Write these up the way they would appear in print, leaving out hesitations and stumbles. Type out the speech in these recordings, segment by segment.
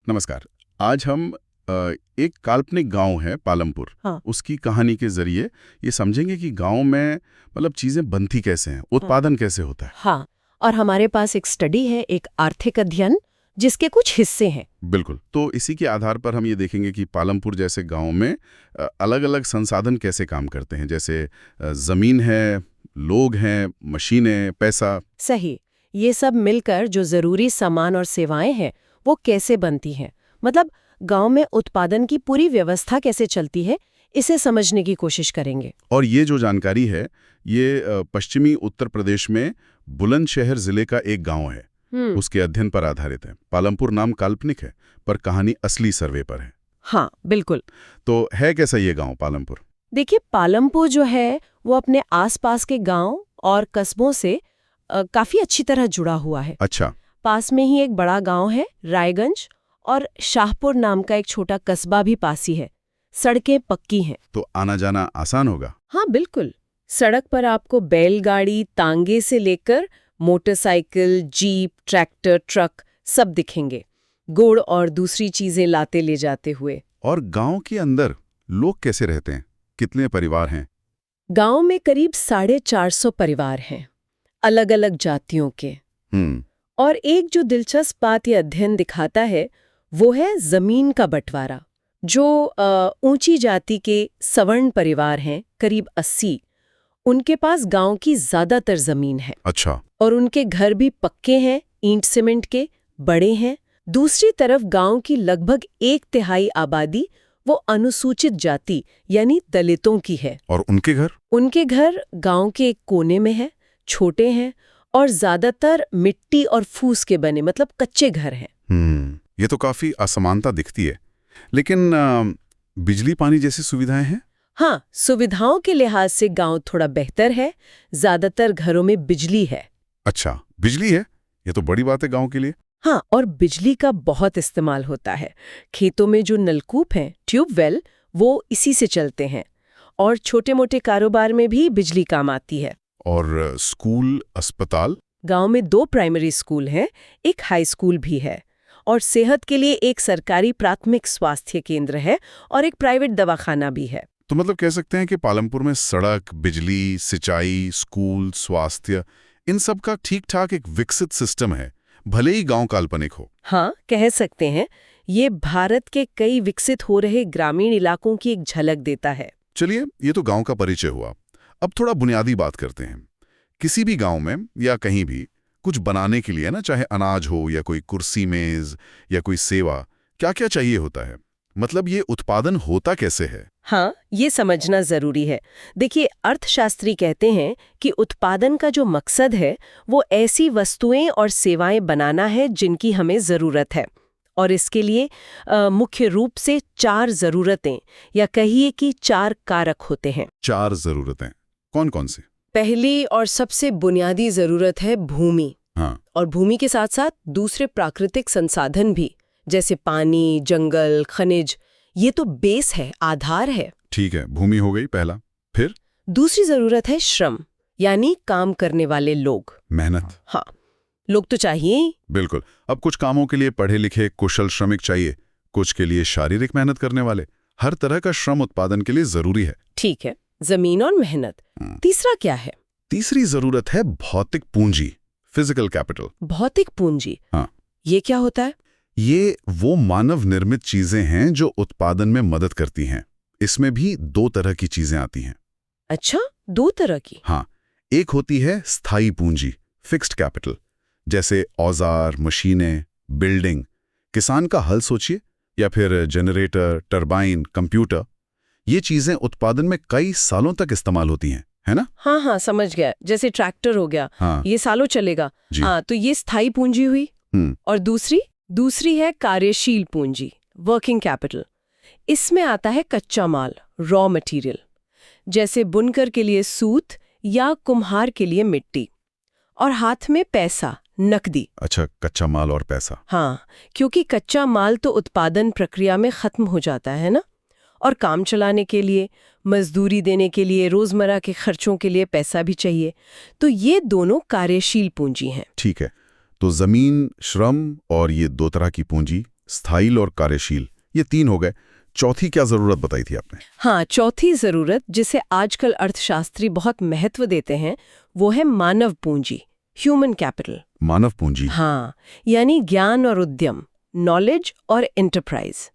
नमस्कार। आज हम एक काल्पनिक गांव है पालमपुर। हाँ। उसकी कहानी के जरिए ये समझेंगे कि गांव में मतलब चीजें बनती कैसे हैं, उत्पादन कैसे होता है। हाँ, और हमारे पास एक स्टडी है, एक आर्थिक अध्ययन जिसके कुछ हिस्से हैं। बिल्कुल। तो इसी के आधार पर हम ये देखेंगे कि पालमपुर जैसे गांव में अलग अलग संसाधन कैसे काम करते हैं, जैसे जमीन है, लोग हैं, मशीनें, पैसा। सही। ये सब मिलकर जो जरूरी सामान और सेवाएं हैं वो कैसे बनती हैं, मतलब गांव में उत्पादन की पूरी व्यवस्था कैसे चलती है, इसे समझने की कोशिश करेंगे। और ये जो जानकारी है ये पश्चिमी उत्तर प्रदेश में बुलंदशहर जिले का एक गांव है, उसके अध्ययन पर आधारित है। पालमपुर नाम काल्पनिक है पर कहानी असली सर्वे पर है। हाँ, बिल्कुल। तो है कैसा ये गांव पालमपुर? देखिए, पालमपुर जो है वो अपने आसपास के गांव और कस्बों से काफी अच्छी तरह जुड़ा हुआ है। अच्छा। पास में ही एक बड़ा गांव है रायगंज, और शाहपुर नाम का एक छोटा कस्बा भी पास ही है। सड़कें पक्की हैं। तो आना जाना आसान होगा? हाँ, बिल्कुल। सड़क पर आपको बैलगाड़ी, तांगे से लेकर मोटरसाइकिल, जीप, ट्रैक्टर, ट्रक सब दिखेंगे, गुड़ और दूसरी चीजें लाते ले जाते हुए। और गांव के अंदर लोग कैसे रहते हैं? कितने परिवार हैं? गांव में करीब 450 परिवार हैं, अलग अलग जातियों के। और एक जो दिलचस्प बात ये अध्ययन दिखाता है वो है जमीन का बंटवारा। जो ऊंची जाति के सवर्ण परिवार हैं, करीब 80, उनके पास गांव की ज्यादातर जमीन है। अच्छा। और उनके घर भी पक्के हैं, ईंट सीमेंट के, बड़े हैं। दूसरी तरफ गांव की लगभग 1/3 आबादी वो अनुसूचित जाति यानी दलितों की है। और उनके घर? उनके घर गांव के एक कोने में है, छोटे हैं और ज्यादातर मिट्टी और फूस के बने, मतलब कच्चे घर हैं। ये तो काफी असमानता दिखती है। लेकिन बिजली पानी जैसी सुविधाएं हैं? हाँ, सुविधाओं के लिहाज से गांव थोड़ा बेहतर है। ज्यादातर घरों में बिजली है। अच्छा, बिजली है? ये तो बड़ी बात है गांव के लिए। हाँ, और बिजली का बहुत इस्तेमाल होता है। खेतों में जो नलकूप हैं, ट्यूबवेल, वो इसी से चलते हैं। और छोटे मोटे कारोबार में भी बिजली काम आती है। और स्कूल, अस्पताल? गांव में 2 प्राइमरी स्कूल हैं, एक हाई स्कूल भी है। और सेहत के लिए एक सरकारी प्राथमिक स्वास्थ्य केंद्र है और एक प्राइवेट दवाखाना भी है। तो मतलब कह सकते हैं कि पालमपुर में सड़क, बिजली, सिंचाई, स्कूल, स्वास्थ्य, इन सब का ठीक-ठाक एक विकसित सिस्टम है, भले ही गांव काल्पनिक हो। हाँ, कह सकते हैं। ये भारत के कई विकसित हो रहे ग्रामीण इलाकों की एक झलक देता है। चलिए, ये तो गांव का परिचय हुआ। अब थोड़ा बुनियादी बात करते हैं। किसी भी गांव में या कहीं भी कुछ बनाने के लिए ना, चाहे अनाज हो या कोई कुर्सी मेज या कोई सेवा, क्या-क्या चाहिए होता है? मतलब ये उत्पादन होता कैसे है? हाँ, ये समझना जरूरी है। देखिए, अर्थशास्त्री कहते हैं कि उत्पादन का जो मकसद है वो ऐसी वस्तुएं और सेवाएं बनाना है जिनकी हमें जरूरत है। और इसके लिए मुख्य रूप से 4 जरूरतें या कहिए कि 4 कारक होते हैं। 4 जरूरतें कौन कौन सी? पहली और सबसे बुनियादी जरूरत है भूमि। हाँ। और भूमि के साथ साथ दूसरे प्राकृतिक संसाधन भी, जैसे पानी, जंगल, खनिज। ये तो बेस है, आधार है। ठीक है, भूमि हो गई पहला। फिर दूसरी जरूरत है श्रम, यानी काम करने वाले लोग। मेहनत। हाँ, लोग तो चाहिए ही। बिल्कुल। अब कुछ कामों के लिए पढ़े लिखे कुशल श्रमिक चाहिए, कुछ के लिए शारीरिक मेहनत करने वाले। हर तरह का श्रम उत्पादन के लिए जरूरी है। ठीक है, जमीन और मेहनत। तीसरा क्या है? तीसरी जरूरत है भौतिक पूंजी, फिजिकल कैपिटल। भौतिक पूंजी? हाँ। ये क्या होता है? ये वो मानव निर्मित चीजें हैं जो उत्पादन में मदद करती हैं। इसमें भी 2 तरह की चीजें आती हैं। अच्छा, 2 तरह की? हाँ, एक होती है स्थायी पूंजी, फिक्स्ड कैपिटल, जैसे औजार, मशीनें, बिल्डिंग। किसान का हल सोचिए, या फिर जनरेटर, टरबाइन, कंप्यूटर। ये चीजें उत्पादन में कई सालों तक इस्तेमाल होती हैं, है ना? हाँ हाँ, समझ गया। जैसे ट्रैक्टर हो गया। हाँ। ये सालों चलेगा। हाँ, तो ये स्थायी पूंजी हुई। और दूसरी है कार्यशील पूंजी, वर्किंग कैपिटल। इसमें आता है कच्चा माल, रॉ मटेरियल, जैसे बुनकर के लिए सूत या कुम्हार के लिए मिट्टी। और हाथ में पैसा, नकदी। अच्छा, कच्चा माल और पैसा। हाँ, क्योंकि कच्चा माल तो उत्पादन प्रक्रिया में खत्म हो जाता है ना। और काम चलाने के लिए, मजदूरी देने के लिए, रोजमर्रा के खर्चों के लिए पैसा भी चाहिए। तो ये दोनों कार्यशील पूंजी हैं। ठीक है, तो जमीन, श्रम और ये 2 तरह की पूंजी स्थायी और कार्यशील, ये 3 हो गए। चौथी क्या जरूरत बताई थी आपने? हाँ, चौथी जरूरत जिसे आजकल अर्थशास्त्री बहुत महत्व देते हैं वो है मानव पूंजी, ह्यूमन कैपिटल। मानव पूंजी। हाँ, यानी ज्ञान और उद्यम, नॉलेज और एंटरप्राइज।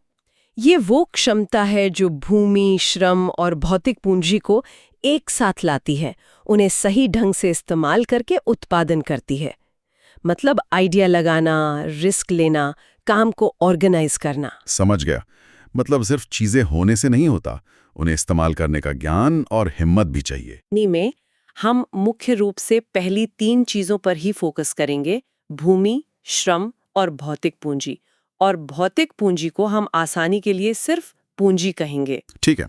ये वो क्षमता है जो भूमि, श्रम और भौतिक पूंजी को एक साथ लाती है, उन्हें सही ढंग से इस्तेमाल करके उत्पादन करती है। मतलब आइडिया लगाना, रिस्क लेना, काम को ऑर्गेनाइज करना। समझ गया। मतलब सिर्फ चीजें होने से नहीं होता, उन्हें इस्तेमाल करने का ज्ञान और हिम्मत भी चाहिए। में हम मुख्य रूप से पहली 3 चीजों पर ही फोकस करेंगे, भूमि, श्रम और भौतिक पूंजी। और भौतिक पूंजी को हम आसानी के लिए सिर्फ पूंजी कहेंगे। ठीक है,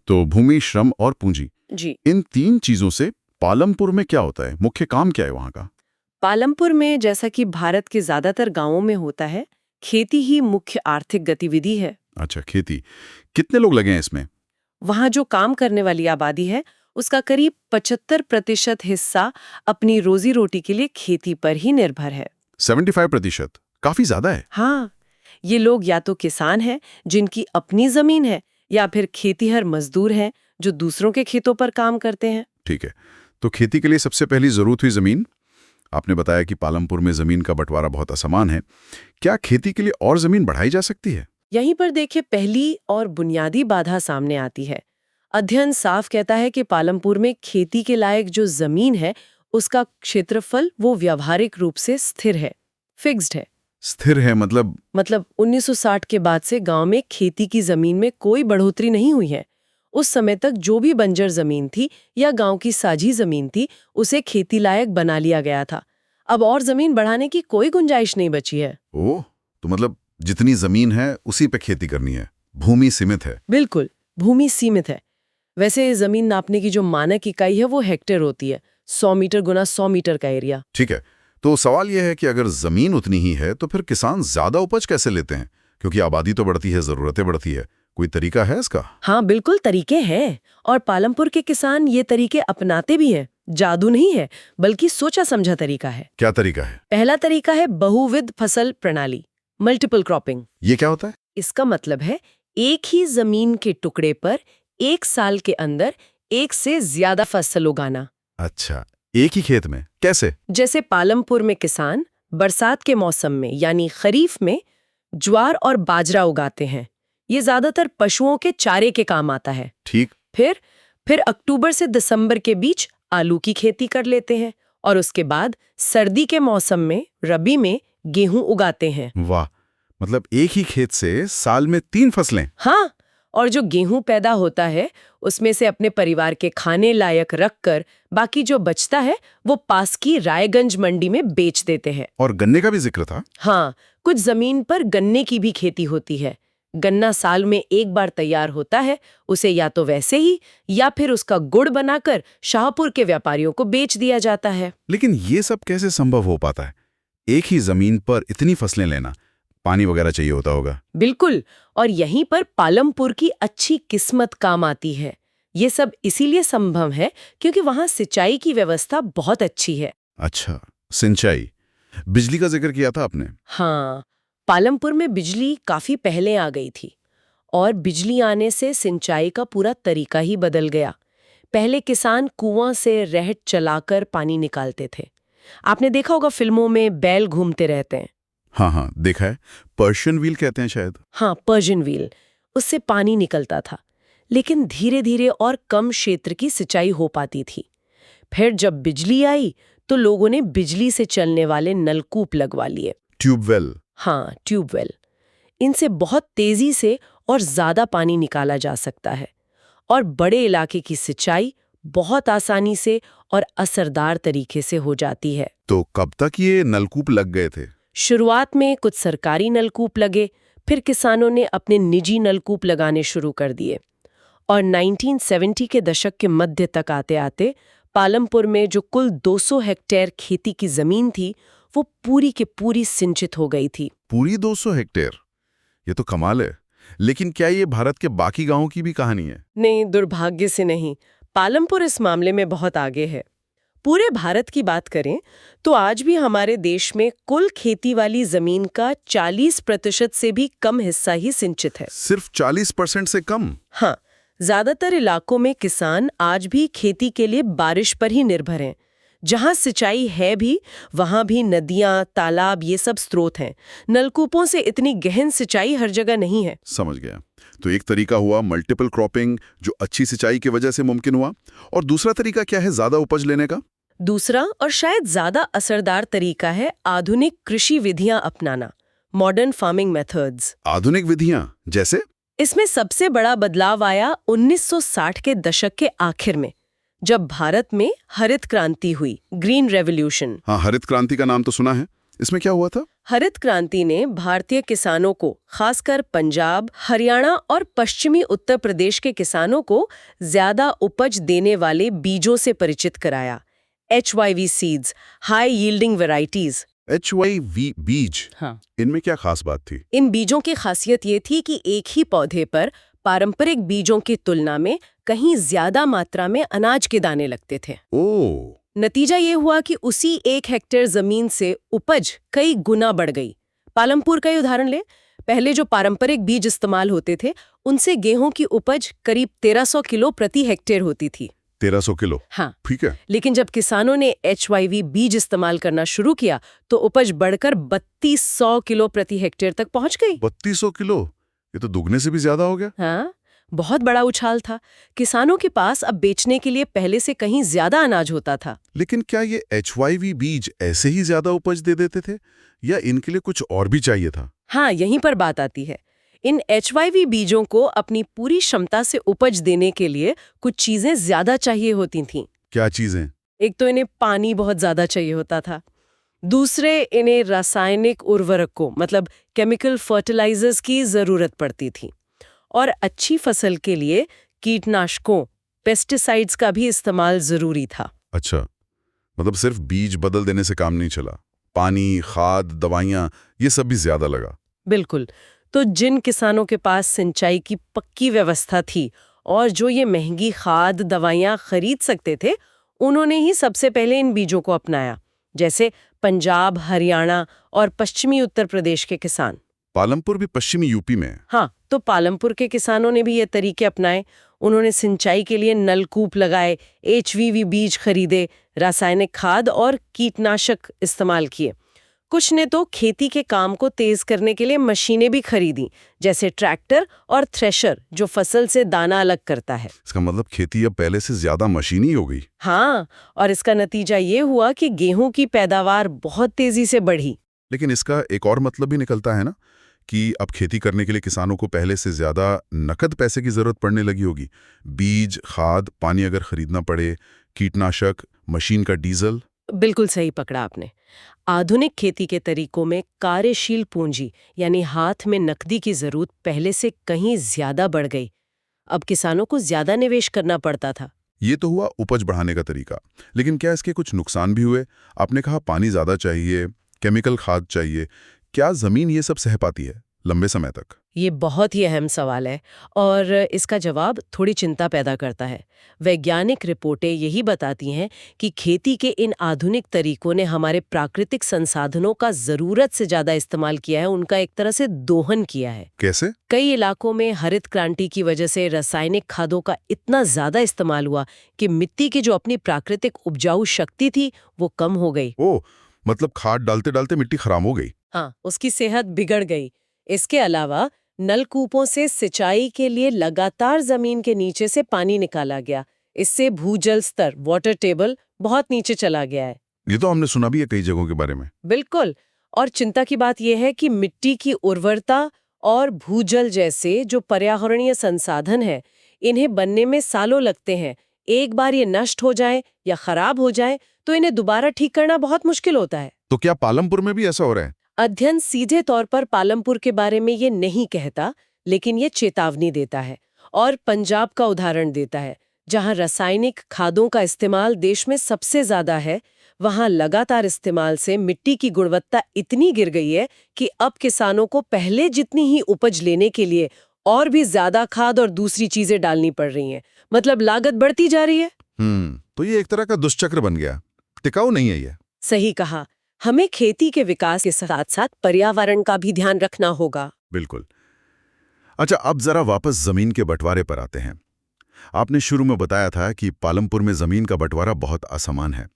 तो भूमि, श्रम और पूंजी, जी। इन 3 चीजों से पालमपुर में क्या होता है? मुख्य काम क्या है वहां का? पालमपुर में, जैसा कि भारत के ज्यादातर गांवों में होता है, खेती ही मुख्य आर्थिक गतिविधि है। अच्छा, खेती। कितने लोग लगे हैं इसमें? वहां जो काम करने वाली आबादी है उसका करीब 75% हिस्सा अपनी रोजी रोटी के लिए खेती पर ही निर्भर है। 75%? काफी ज्यादा है। हाँ, ये लोग या तो किसान हैं जिनकी अपनी जमीन है, या फिर खेतीहर मजदूर हैं जो दूसरों के खेतों पर काम करते हैं। ठीक है, तो खेती के लिए सबसे पहली जरूरत हुई जमीन। आपने बताया कि पालमपुर में जमीन का बंटवारा बहुत असमान है। क्या खेती के लिए और जमीन बढ़ाई जा सकती है? यहीं पर देखिए पहली और बुनियादी बाधा सामने आती है। अध्ययन साफ कहता है कि पालमपुर में खेती के लायक जो जमीन है उसका क्षेत्रफल वो व्यावहारिक रूप से स्थिर है, फिक्स्ड है। स्थिर है मतलब? 1960 के बाद से गांव में खेती की जमीन में कोई बढ़ोतरी नहीं हुई है। उस समय तक जो भी बंजर जमीन थी या गांव की साझी जमीन थी उसे खेती लायक बना लिया गया था। अब और जमीन बढ़ाने की कोई गुंजाइश नहीं बची है। ओह, तो मतलब जितनी जमीन है उसी पे खेती करनी है, भूमि सीमित है। बिल्कुल, भूमि सीमित है। वैसे जमीन नापने की जो मानक इकाई है वो हेक्टेयर होती है, 100 मीटर गुना 100 मीटर का एरिया। ठीक है, तो सवाल यह है कि अगर जमीन उतनी ही है तो फिर किसान ज्यादा उपज कैसे लेते हैं? क्योंकि आबादी तो बढ़ती है, जरूरतें बढ़ती है। कोई तरीका है इसका? हाँ, बिल्कुल तरीके हैं, और पालमपुर के किसान ये तरीके अपनाते भी हैं। जादू नहीं है, बल्कि सोचा समझा तरीका है। क्या तरीका है? पहला तरीका है बहुविध फसल प्रणाली, मल्टीपल क्रॉपिंग। ये क्या होता है? इसका मतलब है एक ही जमीन के टुकड़े पर एक साल के अंदर एक से ज्यादा फसल उगाना। अच्छा, एक ही खेत में? कैसे? जैसे पालमपुर में किसान बरसात के मौसम में यानी खरीफ में ज्वार और बाजरा उगाते हैं। ये ज्यादातर पशुओं के चारे के काम आता है। ठीक। फिर अक्टूबर से दिसंबर के बीच आलू की खेती कर लेते हैं, और उसके बाद सर्दी के मौसम में रबी में गेहूं उगाते हैं। वाह, मतलब एक ही खेत से साल में 3 फसलें। हाँ, और जो गेहूं पैदा होता है उसमें से अपने परिवार के खाने लायक रखकर बाकी जो बचता है वो पास की रायगंज मंडी में बेच देते हैं। और गन्ने का भी जिक्र था। हाँ, कुछ जमीन पर गन्ने की भी खेती होती है। गन्ना साल में एक बार तैयार होता है, उसे या तो वैसे ही या फिर उसका गुड़ बनाकर शाहपुर के व्यापारियों को बेच दिया जाता है। लेकिन ये सब कैसे संभव हो पाता है? एक ही जमीन पर इतनी फसलें लेना, पानी वगैरह चाहिए होता होगा। बिल्कुल, और यहीं पर पालमपुर की अच्छी किस्मत काम आती है। ये सब इसीलिए संभव है क्योंकि वहां सिंचाई की व्यवस्था बहुत अच्छी है। अच्छा, सिंचाई। बिजली का जिक्र किया था आपने। हाँ, पालमपुर में बिजली काफी पहले आ गई थी, और बिजली आने से सिंचाई का पूरा तरीका ही बदल गया। पहले किसान कुआं से रहट चलाकर पानी निकालते थे। आपने देखा होगा फिल्मों में बैल घूमते रहते हैं। हाँ, देखा है। पर्शियन व्हील कहते हैं शायद। हाँ, पर्शियन व्हील। उससे पानी निकलता था, लेकिन धीरे धीरे और कम क्षेत्र की सिंचाई हो पाती थी। फिर जब बिजली आई तो लोगों ने बिजली से चलने वाले नलकूप लगवा लिए। ट्यूबवेल। हाँ, ट्यूबवेल। इनसे बहुत तेजी से और ज्यादा पानी निकाला जा सकता है, और बड़े इलाके की सिंचाई बहुत आसानी से और असरदार तरीके से हो जाती है। तो कब तक ये नलकूप लग गए थे? शुरुआत में कुछ सरकारी नलकूप लगे, फिर किसानों ने अपने निजी नलकूप लगाने शुरू कर दिए, और 1970 के दशक के मध्य तक आते आते पालमपुर में जो कुल 200 हेक्टेयर खेती की जमीन थी वो पूरी की पूरी सिंचित हो गई थी। पूरी 200 हेक्टेयर? ये तो कमाल है। लेकिन क्या ये भारत के बाकी गांवों की भी कहानी है? नहीं, दुर्भाग्य से नहीं। पालमपुर इस मामले में बहुत आगे है। पूरे भारत की बात करें तो आज भी हमारे देश में कुल खेती वाली जमीन का 40% से भी कम हिस्सा ही सिंचित है। सिर्फ 40% से कम? हाँ, ज्यादातर इलाकों में किसान आज भी खेती के लिए बारिश पर ही निर्भर हैं। जहां सिंचाई है भी वहां भी नदियां, तालाब ये सब स्रोत हैं। नलकूपों से इतनी गहन सिंचाई हर जगह नहीं है। समझ गया। तो एक तरीका हुआ मल्टीपल क्रॉपिंग, जो अच्छी सिंचाई की वजह से मुमकिन हुआ। और दूसरा तरीका क्या है ज्यादा उपज लेने का? दूसरा और शायद ज्यादा असरदार तरीका है आधुनिक कृषि विधियां अपनाना, मॉडर्न फार्मिंग मेथड्स। आधुनिक विधियां जैसे? इसमें सबसे बड़ा बदलाव आया 1960 के दशक के आखिर में, जब भारत में हरित क्रांति हुई, ग्रीन रेवोल्यूशन। हाँ, हरित क्रांति का नाम तो सुना है। इसमें क्या हुआ था? हरित क्रांति ने भारतीय किसानों को, खासकर पंजाब, हरियाणा और पश्चिमी उत्तर प्रदेश के किसानों को ज्यादा उपज देने वाले बीजों से परिचित कराया। HYV seeds, high yielding varieties. HYV बीज? हाँ। इनमें क्या खास बात थी? इन बीजों की खासियत ये थी कि एक ही पौधे पर पारंपरिक बीजों की तुलना में कहीं ज्यादा मात्रा में अनाज के दाने लगते थे। ओह! नतीजा ये हुआ कि उसी 1 हेक्टेयर जमीन से उपज कई गुना बढ़ गई। पालमपुर का ही उदाहरण ले, पहले जो पारंपरिक बीज इस्तेमाल होते थे उनसे गेहूं की उपज करीब 1300 किलो प्रति हेक्टेयर होती थी। 1300 किलो? हाँ, ठीक है। लेकिन जब किसानों ने HYV बीज इस्तेमाल करना शुरू किया तो उपज बढ़कर 3200 किलो प्रति हेक्टेयर तक पहुंच गई। 3200 किलो? ये तो दुगने से भी ज्यादा हो गया। हाँ, बहुत बड़ा उछाल था। किसानों के पास अब बेचने के लिए पहले से कहीं ज्यादा अनाज होता था। लेकिन क्या ये HYV बीज ऐसे ही ज्यादा उपज दे देते थे या इनके लिए कुछ और भी चाहिए था? हाँ, यहीं पर बात आती है। इन HYV बीजों को अपनी पूरी क्षमता से उपज देने के लिए कुछ चीजें ज्यादा चाहिए होती थीं। क्या चीजें? एक तो इन्हें पानी बहुत ज्यादा चाहिए होता था। दूसरे, इन्हें रासायनिक उर्वरकों मतलब केमिकल फर्टिलाइजर्स की जरूरत पड़ती थी। और अच्छी फसल के लिए कीटनाशकों, पेस्टिसाइड्स का भी इस्तेमाल जरूरी था। अच्छा, मतलब सिर्फ बीज बदल देने से काम नहीं चला, पानी, खाद, दवाइयाँ ये सब भी ज्यादा लगा। बिल्कुल। तो जिन किसानों के पास सिंचाई की पक्की व्यवस्था थी और जो ये महंगी खाद, दवाइयाँ खरीद सकते थे, उन्होंने ही सबसे पहले इन बीजों को अपनाया, जैसे पंजाब, हरियाणा और पश्चिमी उत्तर प्रदेश के किसान। पालमपुर भी पश्चिमी यूपी में? हाँ, तो पालमपुर के किसानों ने भी ये तरीके अपनाए। उन्होंने सिंचाई के लिए नलकूप लगाए, HVV बीज खरीदे, रासायनिक खाद और कीटनाशक इस्तेमाल किए। कुछ ने तो खेती के काम को तेज करने के लिए मशीनें भी खरीदी, जैसे ट्रैक्टर और थ्रेशर, जो फसल से दाना अलग करता है। इसका मतलब खेती अब पहले से ज्यादा मशीनी हो गई। हाँ, और इसका नतीजा ये हुआ कि गेहूं की पैदावार बहुत तेजी से बढ़ी। लेकिन इसका एक और मतलब भी निकलता है ना, कि अब खेती करने के लिए किसानों को पहले से ज्यादा नकद पैसे की जरूरत पड़ने लगी होगी। बीज, खाद, पानी अगर खरीदना पड़े, कीटनाशक, मशीन का डीजल। बिल्कुल सही पकड़ा आपने। आधुनिक खेती के तरीकों में कार्यशील पूंजी यानी हाथ में नकदी की जरूरत पहले से कहीं ज्यादा बढ़ गई। अब किसानों को ज्यादा निवेश करना पड़ता था। ये तो हुआ उपज बढ़ाने का तरीका, लेकिन क्या इसके कुछ नुकसान भी हुए? आपने कहा पानी ज्यादा चाहिए, केमिकल खाद चाहिए। क्या जमीन ये सब सह पाती है लंबे समय तक? ये बहुत ही अहम सवाल है और इसका जवाब थोड़ी चिंता पैदा करता है। वैज्ञानिक रिपोर्टें यही बताती हैं कि खेती के इन आधुनिक तरीकों ने हमारे प्राकृतिक संसाधनों का जरूरत से ज्यादा इस्तेमाल किया है, उनका एक तरह से दोहन किया है। कैसे? कई इलाकों में हरित क्रांति की वजह से रासायनिक खादों का इतना ज्यादा इस्तेमाल हुआ कि मिट्टी की जो अपनी प्राकृतिक उपजाऊ शक्ति थी वो कम हो गई। ओह, मतलब खाद डालते डालते मिट्टी खराब हो गई। हाँ, उसकी सेहत बिगड़ गई। इसके अलावा नलकूपों से सिंचाई के लिए लगातार जमीन के नीचे से पानी निकाला गया। इससे भूजल स्तर, वाटर टेबल, बहुत नीचे चला गया है। ये तो हमने सुना भी है कई जगहों के बारे में। बिल्कुल। और चिंता की बात यह है कि मिट्टी की उर्वरता और भूजल जैसे जो पर्यावरणीय संसाधन है, इन्हें बनने में सालों लगते हैं। एक बार ये नष्ट हो जाए या खराब हो जाए तो इन्हें दोबारा ठीक करना बहुत मुश्किल होता है। तो क्या पालमपुर में भी ऐसा हो रहा है? अध्ययन सीधे तौर पर पालमपुर के बारे में ये नहीं कहता, लेकिन ये चेतावनी देता है और पंजाब का उदाहरण देता है, जहां रासायनिक खादों का इस्तेमाल देश में सबसे ज्यादा है। वहां लगातार इस्तेमाल से मिट्टी की गुणवत्ता इतनी गिर गई है कि अब किसानों को पहले जितनी ही उपज लेने के लिए और भी ज्यादा खाद और दूसरी चीजें डालनी पड़ रही हैं। मतलब लागत बढ़ती जा रही है। तो ये एक तरह का दुष्चक्र बन गया। टिकाऊ नहीं है ये। सही कहा। हमें खेती के विकास के साथ साथ पर्यावरण का भी ध्यान रखना होगा। बिल्कुल। अच्छा, अब जरा वापस जमीन के बंटवारे पर आते हैं। आपने शुरू में बताया था कि पालमपुर में जमीन का बंटवारा बहुत असमान है।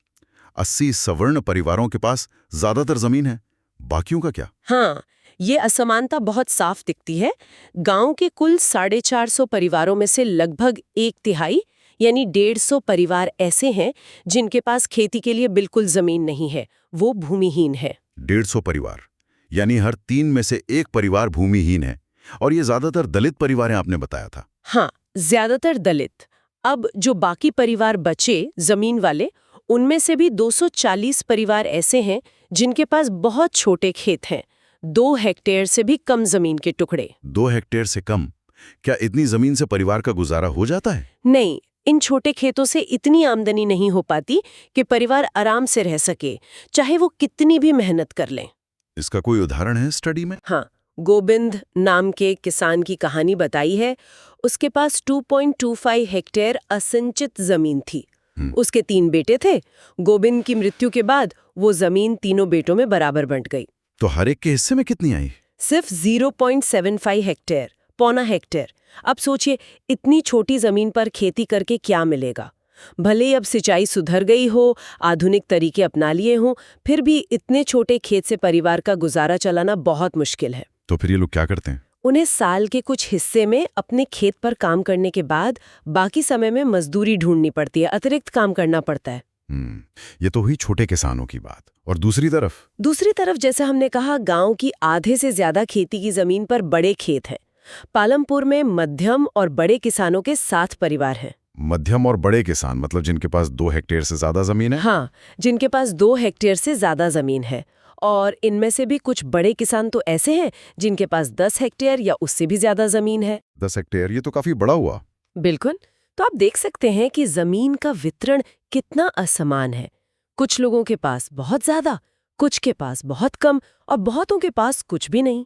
80 सवर्ण परिवारों के पास ज्यादातर जमीन है, बाकियों का क्या? हाँ, ये असमानता बहुत साफ दिखती है। गांव के कुल 450 परिवारों में से लगभग 1/3 यानी 150 परिवार ऐसे हैं जिनके पास खेती के लिए बिल्कुल जमीन नहीं है, वो भूमिहीन है। 150 परिवार, यानी हर 3 में से 1 परिवार भूमिहीन है। और ये ज्यादातर दलित परिवार हैं, आपने बताया था। हाँ, ज्यादातर दलित। अब जो बाकी परिवार बचे जमीन वाले, उनमें से भी 240 परिवार ऐसे हैं जिनके पास बहुत छोटे खेत हैं, 2 हेक्टेयर से भी कम जमीन के टुकड़े। 2 हेक्टेयर से कम? क्या इतनी जमीन से परिवार का गुजारा हो जाता है? नहीं, इन छोटे खेतों से इतनी आमदनी नहीं हो पाती कि परिवार आराम से रह सके, चाहे वो कितनी भी मेहनत कर लें। इसका कोई उदाहरण है स्टडी में? हाँ, गोविंद नाम के किसान की कहानी बताई है। उसके पास 2.25 हेक्टेयर असिंचित जमीन थी। उसके 3 बेटे थे। गोविंद की मृत्यु के बाद वो जमीन तीनों बेटों में बराबर बंट गई। तो हर एक के हिस्से में कितनी आई? सिर्फ 0.75 हेक्टेयर, पौना हेक्टेयर। अब सोचिए, इतनी छोटी जमीन पर खेती करके क्या मिलेगा? भले ही अब सिंचाई सुधर गई हो, आधुनिक तरीके अपना लिए हों, फिर भी इतने छोटे खेत से परिवार का गुजारा चलाना बहुत मुश्किल है। तो फिर ये लोग क्या करते हैं? उन्हें साल के कुछ हिस्से में अपने खेत पर काम करने के बाद बाकी समय में मजदूरी ढूंढनी पड़ती है, अतिरिक्त काम करना पड़ता है। ये तो हुई छोटे किसानों की बात। और दूसरी तरफ जैसे हमने कहा, गांव की आधे से ज्यादा खेती की जमीन पर बड़े खेत हैं। पालमपुर में मध्यम और बड़े किसानों के 7 परिवार हैं। मध्यम और बड़े किसान मतलब जिनके पास 2 हेक्टेयर से ज्यादा जमीन है? हाँ, जिनके पास 2 हेक्टेयर से ज्यादा जमीन है। और इनमें से भी कुछ बड़े किसान तो ऐसे हैं जिनके पास 10 हेक्टेयर या उससे भी ज्यादा जमीन है। 10 हेक्टेयर, ये तो काफी बड़ा हुआ। बिल्कुल। तो आप देख सकते हैं कि जमीन का वितरण कितना असमान है। कुछ लोगों के पास बहुत ज्यादा, कुछ के पास बहुत कम और बहुतों के पास कुछ भी नहीं।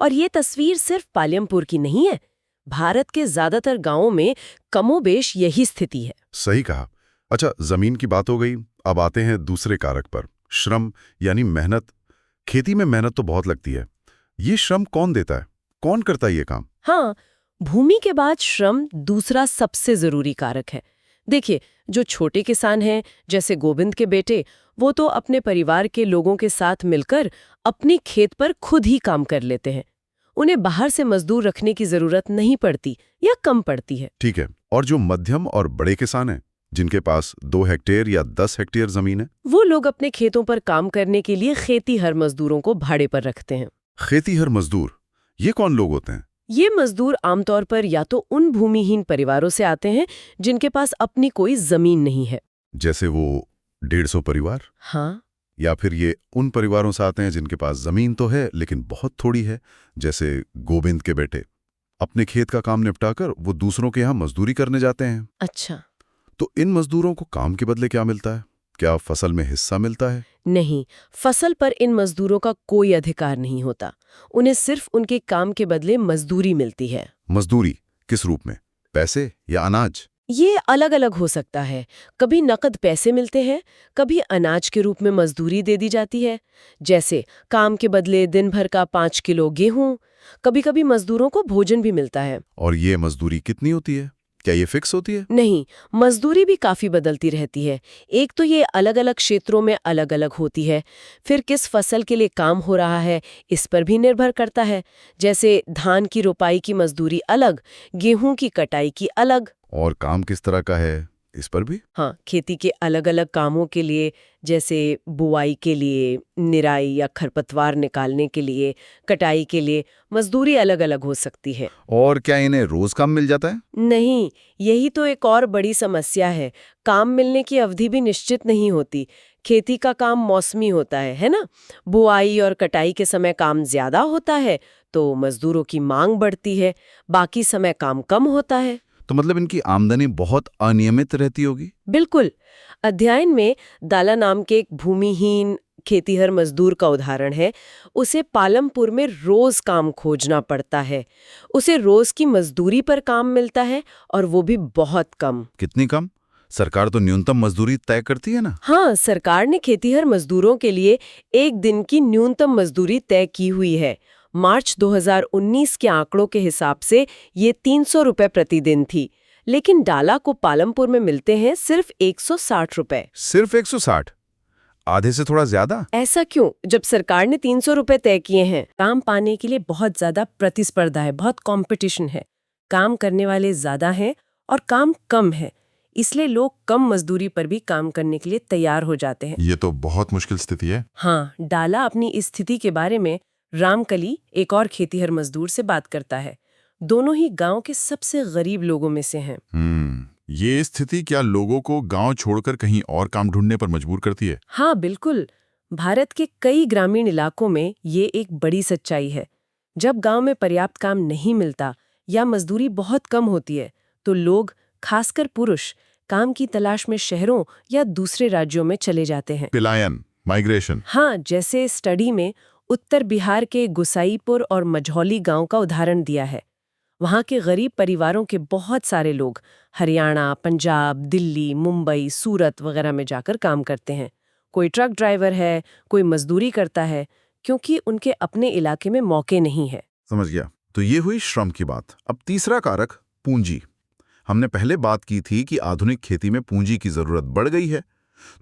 और ये तस्वीर सिर्फ पालमपुर की नहीं है। भारत के ज्यादातर गांवों में कमोबेश यही स्थिति है। सही कहा। अच्छा, जमीन की बात हो गई, अब आते हैं दूसरे कारक पर, श्रम यानी मेहनत। खेती में मेहनत तो बहुत लगती है। ये श्रम कौन देता है? कौन करता है ये काम? हाँ, भूमि के बाद श्रम दूसरा सबसे जरूरी कारक है। देखिए, जो छोटे किसान हैं, जैसे गोविंद के बेटे, वो तो अपने परिवार के लोगों के साथ मिलकर अपनी खेत पर खुद ही काम कर लेते हैं। उन्हें बाहर से मजदूर रखने की जरूरत नहीं पड़ती या कम पड़ती है। ठीक है। और जो मध्यम और बड़े किसान हैं, जिनके पास 2 हेक्टेयर या 10 हेक्टेयर जमीन है, वो लोग अपने खेतों पर काम करने के लिए खेतीहर मजदूरों को भाड़े पर रखते हैं। खेतीहर मजदूर, ये कौन लोग होते हैं? ये मजदूर आमतौर पर या तो उन भूमिहीन परिवारों से आते हैं जिनके पास अपनी कोई जमीन नहीं है, जैसे वो 150 परिवार। हाँ, या फिर ये उन परिवारों से आते हैं जिनके पास जमीन तो है लेकिन बहुत थोड़ी है, जैसे गोविंद के बेटे। अपने खेत का काम निपटाकर वो दूसरों के यहाँ मजदूरी करने जाते हैं। अच्छा। तो इन मजदूरों को काम के बदले क्या मिलता है? क्या फसल में हिस्सा मिलता है? नहीं, फसल पर इन मजदूरों का कोई अधिकार नहीं होता। उन्हें सिर्फ उनके काम के बदले मजदूरी मिलती है। मजदूरी किस रूप में? पैसे या अनाज? ये अलग अलग हो सकता है। कभी नकद पैसे मिलते हैं, कभी अनाज के रूप में मजदूरी दे दी जाती है, जैसे काम के बदले दिन भर का 5 किलो गेहूं। कभी कभी मजदूरों को भोजन भी मिलता है। और ये मजदूरी कितनी होती है? क्या ये फिक्स होती है? नहीं, मजदूरी भी काफी बदलती रहती है। एक तो ये अलग अलग क्षेत्रों में अलग अलग होती है। फिर किस फसल के लिए काम हो रहा है, इस पर भी निर्भर करता है। जैसे धान की रोपाई की मजदूरी अलग, गेहूं की कटाई की अलग। और काम किस तरह का है, इस पर भी? हाँ, खेती के अलग अलग कामों के लिए, जैसे बुआई के लिए, निराई या खरपतवार निकालने के लिए, कटाई के लिए, मजदूरी अलग अलग हो सकती है। और क्या इन्हें रोज काम मिल जाता है? नहीं, यही तो एक और बड़ी समस्या है। काम मिलने की अवधि भी निश्चित नहीं होती। खेती का काम मौसमी होता है ना? बुआई और कटाई के समय काम ज्यादा होता है तो मजदूरों की मांग बढ़ती है, बाकी समय काम कम होता है। तो मतलब इनकी आमदनी बहुत अनियमित रहती होगी? बिल्कुल। अध्ययन में दाला नाम के एक भूमिहीन खेतीहर मजदूर का उदाहरण है। उसे पालमपुर में रोज काम खोजना पड़ता है। उसे रोज की मजदूरी पर काम मिलता है और वो भी बहुत कम। कितनी कम? सरकार तो न्यूनतम मजदूरी तय करती है ना। हाँ, सरकार ने खेतीहर मजदूरों के लिए एक दिन की न्यूनतम मजदूरी तय की हुई है। मार्च 2019 के आंकड़ों के हिसाब से ये 300 रुपए प्रतिदिन थी, लेकिन डाला को पालमपुर में मिलते हैं सिर्फ 160 रुपए। सिर्फ 160? आधे से थोड़ा ज्यादा। ऐसा क्यों, जब सरकार ने 300 रुपए तय किए हैं? काम पाने के लिए बहुत ज्यादा प्रतिस्पर्धा है, बहुत कंपटीशन है। काम करने वाले ज्यादा हैं और काम कम है, इसलिए लोग कम मजदूरी पर भी काम करने के लिए तैयार हो जाते हैं। ये तो बहुत मुश्किल स्थिति है। हाँ, डाला अपनी इस स्थिति के बारे में रामकली, एक और खेतीहर मजदूर, से बात करता है। दोनों ही गांव के सबसे गरीब लोगों में से हैं। ये स्थिति क्या लोगों को गांव छोड़कर कहीं और काम ढूंढने पर मजबूर करती है? हाँ बिल्कुल, भारत के कई ग्रामीण इलाकों में ये एक बड़ी सच्चाई है। जब गांव में पर्याप्त काम नहीं मिलता या मजदूरी बहुत कम होती है, तो लोग, खासकर पुरुष, काम की तलाश में शहरों या दूसरे राज्यों में चले जाते हैं। पलायन, माइग्रेशन। हाँ, जैसे स्टडी में उत्तर बिहार के गुसाईपुर और मझौली गांव का उदाहरण दिया है। वहाँ के गरीब परिवारों के बहुत सारे लोग हरियाणा, पंजाब, दिल्ली, मुंबई, सूरत वगैरह में जाकर काम करते हैं। कोई ट्रक ड्राइवर है, कोई मजदूरी करता है, क्योंकि उनके अपने इलाके में मौके नहीं है। समझ गया। तो ये हुई श्रम की बात। अब तीसरा कारक, पूंजी। हमने पहले बात की थी कि आधुनिक खेती में पूंजी की जरूरत बढ़ गई है,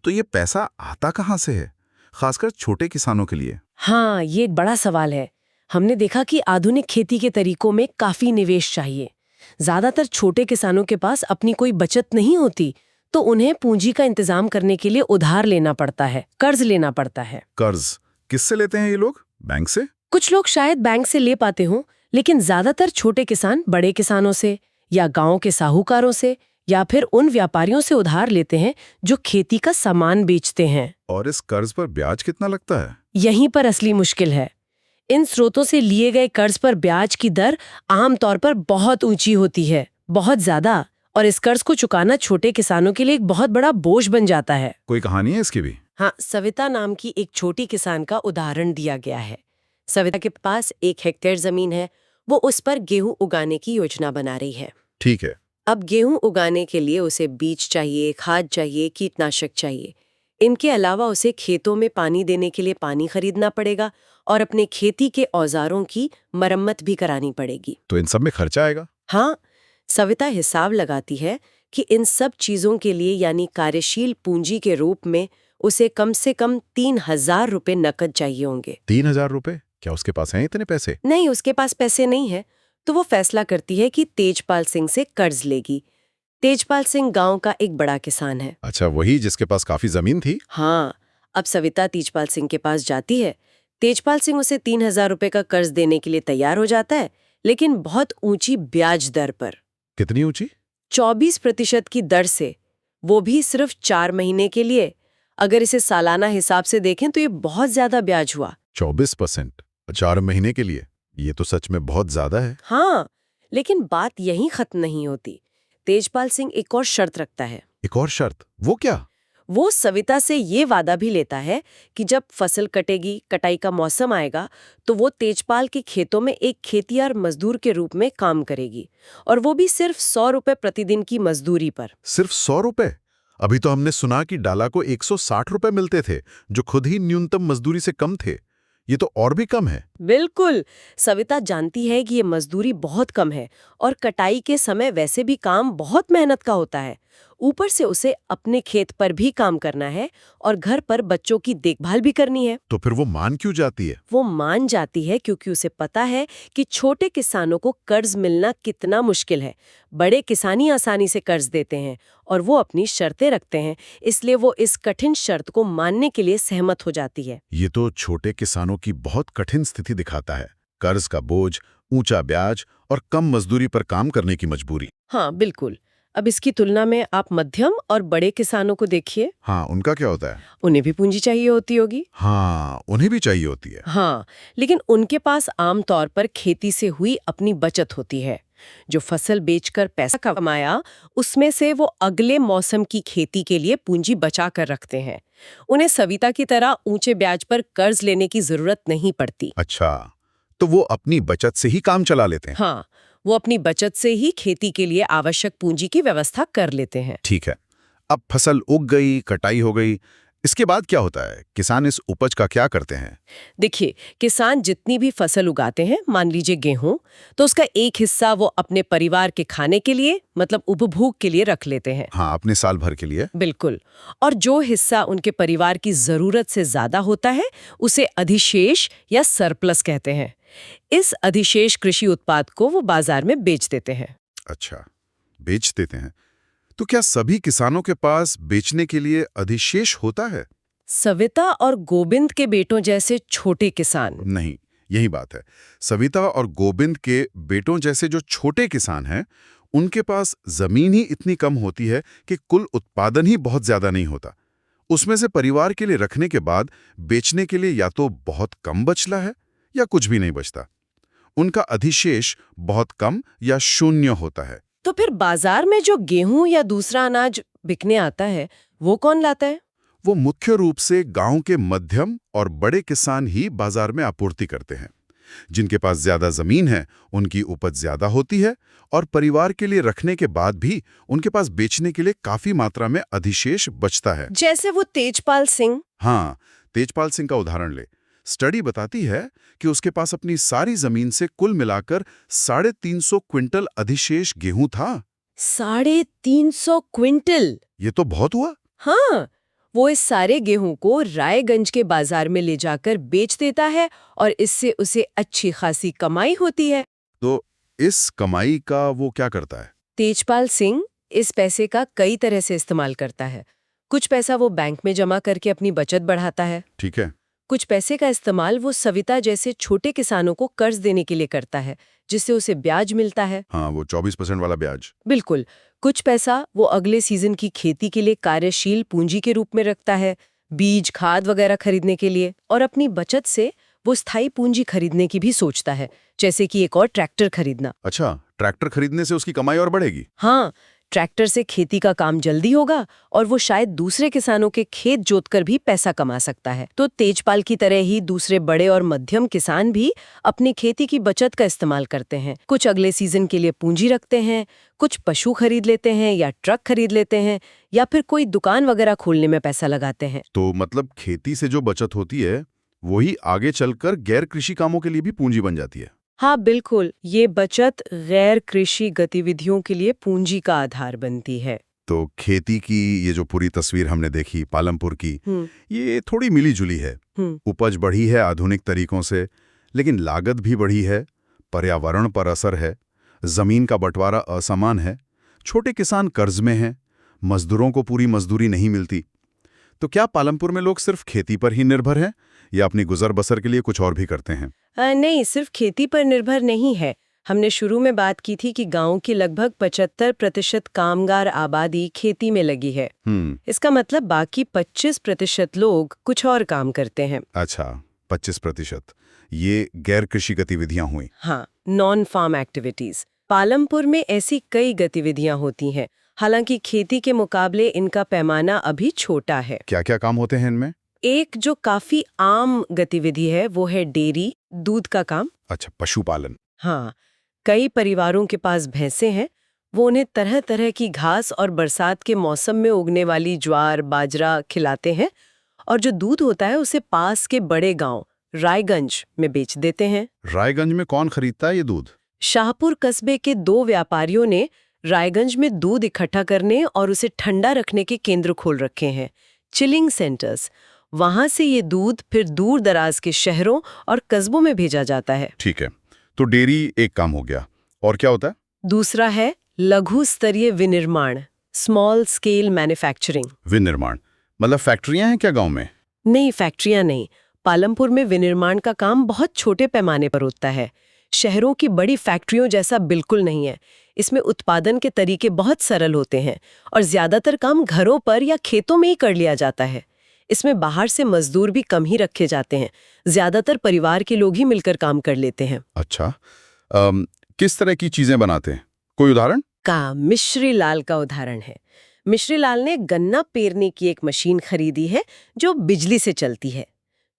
तो ये पैसा आता कहाँ से है, खासकर छोटे किसानों के लिए? हाँ, ये एक बड़ा सवाल है। हमने देखा कि आधुनिक खेती के तरीकों में काफी निवेश चाहिए। ज्यादातर छोटे किसानों के पास अपनी कोई बचत नहीं होती, तो उन्हें पूंजी का इंतजाम करने के लिए उधार लेना पड़ता है, कर्ज लेना पड़ता है। कर्ज किससे लेते हैं ये लोग? बैंक से? कुछ लोग शायद बैंक से ले पाते हों, लेकिन ज्यादातर छोटे किसान बड़े किसानों से या गांव के साहूकारों से या फिर उन व्यापारियों से उधार लेते हैं जो खेती का सामान बेचते हैं। और इस कर्ज पर ब्याज कितना लगता है? यहीं पर असली मुश्किल है। इन स्रोतों से लिए गए कर्ज पर ब्याज की दर आमतौर पर बहुत ऊंची होती है, बहुत ज्यादा, और इस कर्ज को चुकाना छोटे किसानों के लिए एक बहुत बड़ा बोझ बन जाता है। कोई कहानी है इसकी भी? हाँ, सविता नाम की एक छोटी किसान का उदाहरण दिया गया है। सविता के पास 1 हेक्टेयर जमीन है। वो उस पर गेहूं उगाने की योजना बना रही है। ठीक है। अब गेहूं उगाने के लिए उसे बीज चाहिए, खाद चाहिए, कीटनाशक चाहिए। इनके अलावा उसे खेतों में पानी देने के लिए पानी खरीदना पड़ेगा और अपने खेती के औजारों की मरम्मत भी करानी पड़ेगी। तो इन सब में खर्चा आएगा? हाँ, सविता हिसाब लगाती है कि इन सब चीजों के लिए, यानी कार्यशील पूंजी के रूप में, उसे कम से कम 3,000 रुपए नकद चाहिए होंगे। 3,000 रुपए? क्या उसके पास हैं इतने पैसे? नहीं, उसके पास पैसे नहीं है, तो वो फैसला करती है कि तेजपाल सिंह से कर्ज लेगी। तेजपाल सिंह गांव का एक बड़ा किसान है। अच्छा, वही जिसके पास काफी जमीन थी? हाँ, अब सविता तेजपाल सिंह के पास जाती है। तेजपाल सिंह उसे 3,000 रुपए का कर्ज देने के लिए तैयार हो जाता है, लेकिन बहुत ऊंची ब्याज दर पर। कितनी ऊंची? 24% की दर से, वो भी सिर्फ 4 महीने के लिए। अगर इसे सालाना हिसाब से देखें तो ये बहुत ज्यादा ब्याज हुआ। 24% 4 महीने के लिए? ये तो सच में बहुत ज्यादा है। हाँ, लेकिन बात यहीं खत्म नहीं होती। तेजपाल सिंह एक और शर्त रखता है। एक और शर्त? वो क्या? वो सविता से ये वादा भी लेता है कि जब फसल कटेगी, कटाई का मौसम आएगा, तो वो तेजपाल के खेतों में एक खेतियार मजदूर के रूप में काम करेगी, और वो भी सिर्फ 100 रुपए प्रतिदिन की मजदूरी पर। सिर्फ 100 रुपए? अभी तो हमने सुना कि डाला को 160 रुपए मिलते थे, जो खुद ही न्यूनतम मजदूरी से कम थे। ये तो और भी कम है। बिल्कुल, सविता जानती है कि ये मजदूरी बहुत कम है और कटाई के समय वैसे भी काम बहुत मेहनत का होता है। ऊपर से उसे अपने खेत पर भी काम करना है और घर पर बच्चों की देखभाल भी करनी है। तो फिर वो मान क्यों जाती है? वो मान जाती है क्योंकि उसे पता है कि छोटे किसानों को कर्ज मिलना कितना मुश्किल है। बड़े किसान ही आसानी से कर्ज देते हैं और वो अपनी शर्तें रखते हैं, इसलिए वो इस कठिन शर्त को मानने के लिए सहमत हो जाती है। ये तो छोटे किसानों की बहुत कठिन स्थिति दिखाता है। कर्ज का बोझ, ऊंचा ब्याज और कम मजदूरी पर काम करने की मजबूरी। हाँ बिल्कुल। अब इसकी तुलना में आप मध्यम और बड़े किसानों को देखिए। हाँ, उनका क्या होता है? उन्हें भी पूंजी चाहिए होती होगी। हाँ, उन्हें भी चाहिए होती है। हाँ, लेकिन उनके पास आमतौर पर खेती से हुई अपनी बचत होती है। जो फसल बेचकर पैसा कमाया, उसमें से वो अगले मौसम की खेती के लिए पूंजी बचा कर रखते हैं। उन्हें सविता की तरह ऊंचे ब्याज पर कर्ज लेने की जरूरत नहीं पड़ती। अच्छा, तो वो अपनी बचत से ही काम चला लेते हैं। हाँ, वो अपनी बचत से ही खेती के लिए आवश्यक पूंजी की व्यवस्था कर लेते हैं। ठीक है। अब फसल उग गई, कटाई हो गई, इसके बाद क्या होता है? किसान इस उपज का क्या करते हैं? देखिए, किसान जितनी भी फसल उगाते हैं, मान लीजिए गेहूं, तो उसका एक हिस्सा वो अपने परिवार के खाने के लिए, मतलब उपभोग के लिए रख लेते हैं। हाँ, अपने साल भर के लिए। बिल्कुल। और जो हिस्सा उनके परिवार की जरूरत से ज्यादा होता है, उसे अधिशेष या सरप्लस कहते हैं। इस अधिशेष कृषि उत्पाद को वो बाजार में बेच देते हैं। अच्छा, बेच देते हैं। तो क्या सभी किसानों के पास बेचने के लिए अधिशेष होता है? सविता और गोविंद के बेटों जैसे छोटे किसान। नहीं, यही बात है। सविता और गोविंद के बेटों जैसे जो छोटे किसान हैं, उनके पास जमीन ही इतनी कम होती है कि कुल उत्पादन ही बहुत ज्यादा नहीं होता। उसमें से परिवार के लिए रखने के बाद बेचने के लिए या तो बहुत कम बचला है या कुछ भी नहीं बचता। उनका अधिशेष बहुत कम या शून्य होता है। तो फिर बाजार में जो गेहूं या दूसरा अनाज बिकने आता है, वो कौन लाता है? वो मुख्य रूप से गांव के मध्यम और बड़े किसान ही बाजार में आपूर्ति करते हैं। जिनके पास ज्यादा जमीन है, उनकी उपज ज्यादा होती है और परिवार के लिए रखने के बाद भी उनके पास बेचने के लिए काफी मात्रा में अधिशेष बचता है। जैसे वो तेजपाल सिंह। हाँ, तेजपाल सिंह का उदाहरण ले। स्टडी बताती है कि उसके पास अपनी सारी जमीन से कुल मिलाकर 350 क्विंटल अधिशेष गेहूं था। 350 क्विंटल? ये तो बहुत हुआ। हाँ, वो इस सारे गेहूं को रायगंज के बाजार में ले जाकर बेच देता है और इससे उसे अच्छी खासी कमाई होती है। तो इस कमाई का वो क्या करता है? तेजपाल सिंह इस पैसे का कई तरह से इस्तेमाल करता है। कुछ पैसा वो बैंक में जमा करके अपनी बचत बढ़ाता है। ठीक है। कुछ पैसे का इस्तेमाल वो सविता जैसे छोटे किसानों को कर्ज देने के लिए करता है, जिससे उसे ब्याज मिलता है। हाँ, वो 24% वाला ब्याज। बिल्कुल। कुछ पैसा वो अगले सीजन की खेती के लिए कार्यशील पूंजी के रूप में रखता है, बीज खाद वगैरह खरीदने के लिए। और अपनी बचत से वो स्थायी पूंजी खरीदने की भी सोचता है, जैसे कि एक और ट्रैक्टर खरीदना। अच्छा, ट्रैक्टर खरीदने से उसकी कमाई और बढ़ेगी? हाँ, ट्रैक्टर से खेती का काम जल्दी होगा और वो शायद दूसरे किसानों के खेत जोतकर भी पैसा कमा सकता है। तो तेजपाल की तरह ही दूसरे बड़े और मध्यम किसान भी अपनी खेती की बचत का इस्तेमाल करते हैं। कुछ अगले सीजन के लिए पूंजी रखते हैं, कुछ पशु खरीद लेते हैं या ट्रक खरीद लेते हैं, या फिर कोई दुकान वगैरह खोलने में पैसा लगाते हैं। तो मतलब खेती से जो बचत होती है, वही आगे चलकर गैर कृषि कामों के लिए भी पूंजी बन जाती है। हाँ बिल्कुल, ये बचत गैर कृषि गतिविधियों के लिए पूंजी का आधार बनती है। तो खेती की ये जो पूरी तस्वीर हमने देखी पालमपुर की, ये थोड़ी मिली जुली है। उपज बढ़ी है आधुनिक तरीकों से, लेकिन लागत भी बढ़ी है, पर्यावरण पर असर है, जमीन का बंटवारा असमान है, छोटे किसान कर्ज में हैं, मजदूरों को पूरी मजदूरी नहीं मिलती। तो क्या पालमपुर में लोग सिर्फ खेती पर ही निर्भर हैं या अपनी गुजर बसर के लिए कुछ और भी करते हैं? नहीं, सिर्फ खेती पर निर्भर नहीं है। हमने शुरू में बात की थी कि गांव की लगभग 75% कामगार आबादी खेती में लगी है। इसका मतलब बाकी 25% लोग कुछ और काम करते हैं। अच्छा, 25%। ये गैर कृषि गतिविधियां हुई। हाँ, नॉन फार्म एक्टिविटीज। पालमपुर में ऐसी कई गतिविधियां होती हैं। हालांकि खेती के मुकाबले इनका पैमाना अभी छोटा है। क्या क्या काम होते हैं इनमें? एक जो काफी आम गतिविधि है वो है डेयरी, दूध का काम। अच्छा, पशुपालन। हाँ, कई परिवारों के पास भैंसें हैं। वो उन्हें तरह तरह की घास और बरसात के मौसम में उगने वाली ज्वार बाजरा खिलाते हैं, और जो दूध होता है उसे पास के बड़े गांव रायगंज में बेच देते हैं। रायगंज में कौन खरीदता है ये दूध? शाहपुर कस्बे के 2 व्यापारियों ने रायगंज में दूध इकट्ठा करने और उसे ठंडा रखने के केंद्र खोल रखे हैं, चिलिंग सेंटर्स। वहां से ये दूध फिर दूर दराज के शहरों और कस्बों में भेजा जाता है। ठीक है, तो डेयरी एक काम हो गया, और क्या होता है? दूसरा है लघु स्तरीय विनिर्माण, स्मॉल स्केल मैन्युफैक्चरिंग। विनिर्माण मतलब फैक्ट्रियां हैं क्या गांव में? नहीं, फैक्ट्रियां नहीं। पालमपुर में विनिर्माण का काम बहुत छोटे पैमाने पर होता है। शहरों की बड़ी फैक्ट्रियों जैसा बिल्कुल नहीं है। इसमें उत्पादन के तरीके बहुत सरल होते हैं और ज्यादातर काम घरों पर या खेतों में ही कर लिया जाता है। इसमें बाहर से मजदूर भी कम ही रखे जाते हैं। ज्यादातर परिवार के लोग ही मिलकर काम कर लेते हैं। अच्छा, किस तरह की चीजें बनाते हैं? कोई उदाहरण? मिश्री लाल का उदाहरण है। मिश्री लाल ने गन्ना पेरने की एक मशीन खरीदी है जो बिजली से चलती है।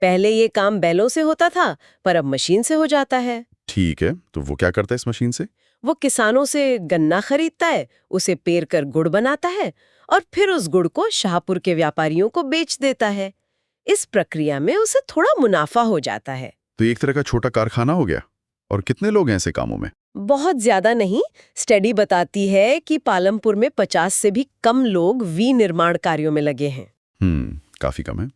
पहले ये काम बैलों से होता था, पर अब मशीन से हो जाता है। ठीक है, तो वो क्या करता है इस मशीन से? वो किसानों से गन्ना खरीदता है, उसे पेर कर गुड़ बनाता है और फिर उस गुड़ को शाहपुर के व्यापारियों को बेच देता है। इस प्रक्रिया में उसे थोड़ा मुनाफा हो जाता है। तो एक तरह का छोटा कारखाना हो गया। और कितने लोग हैं ऐसे कामों में? बहुत ज्यादा नहीं। स्टडी बताती है कि पालमपुर में 50 से भी कम लोग विनिर्माण कार्यों में लगे हैं। काफी कम है।